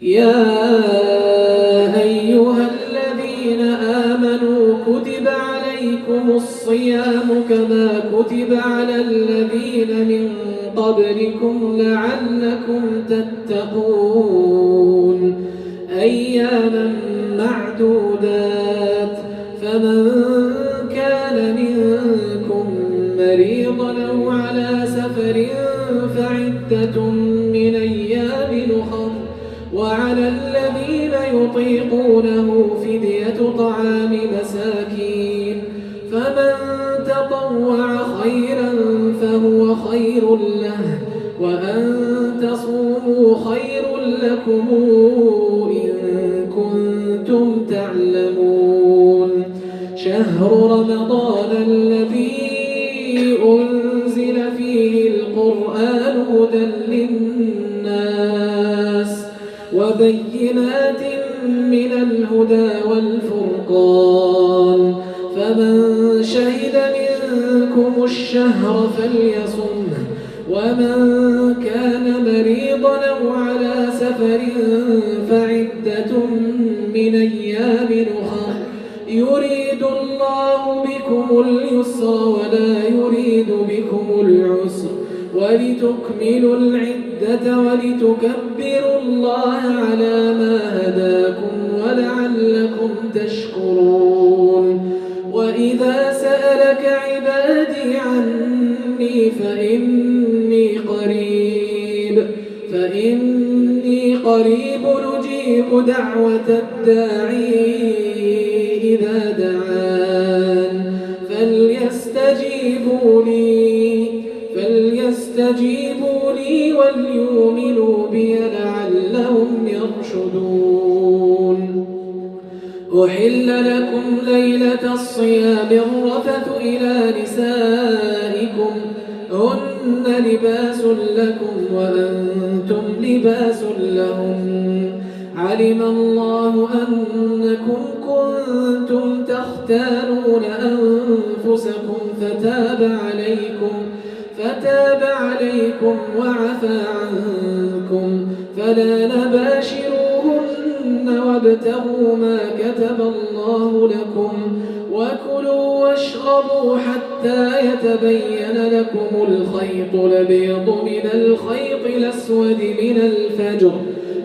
يا أيها الذين آمنوا كتب عليكم الصيام كما كتب على الذين من قبلكم لعلكم تتقون أياما معدودات فمن كان منكم مريضا أو على سفر فعدة من أيام أخر وعلى الذين يطيقونه فدية طعام مساكين فمن تطوع خيرا فهو خير له وأن تصوموا خير لكم إن كنتم تعلمون شهر رمضان الذي أنزل فيه القرآن هدى للناس وبينات من الهدى والفرقان فمن شهد منكم الشهر فليصمه ومن كان مريضا أو على سفر فعدة من أيام أخر يريد الله بكم اليسر ولا يريد بكم العسر ولتكملوا العدة ولتكبروا الله على ما هداكم ولعلكم تشكرون وإذا سألك عبادي عني فإني قريب نجيب دعوة الداعي إذا دعان فليستجيبوا لي وليؤمنوا بي لعلهم يرشدون أحل لكم ليلة الصيام الرفث إلى نسائكم هن لباس لكم وأنتم لباس لهن علم الله أنكم كنتم تختانون أنفسكم فتاب عليكم وعفى عنكم فلا نباشروهن وابتغوا ما كتب الله لكم وكلوا واشربوا حتى يتبين لكم الخيط الأبيض من الخيط الأسود من الفجر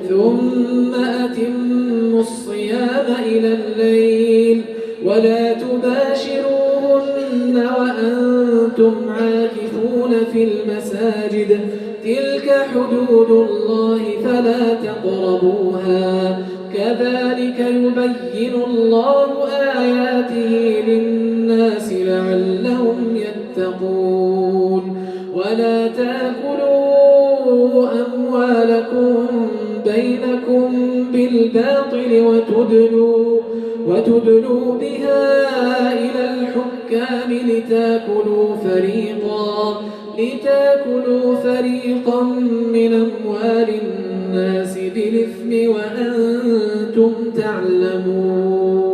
ثم أتموا الصيام إلى الليل ولا تباشروهن وأنتم عاكفون في المساجد تلك حدود الله فلا تقربوها كذلك يبين الله آياته للناس لعلهم يتقون ولا تأكلوا أموالكم بينكم بالباطل وتدلوا بها إلى الحكام لتأكلوا فريقا من أموال الناس بالإثم وأنتم تعلمون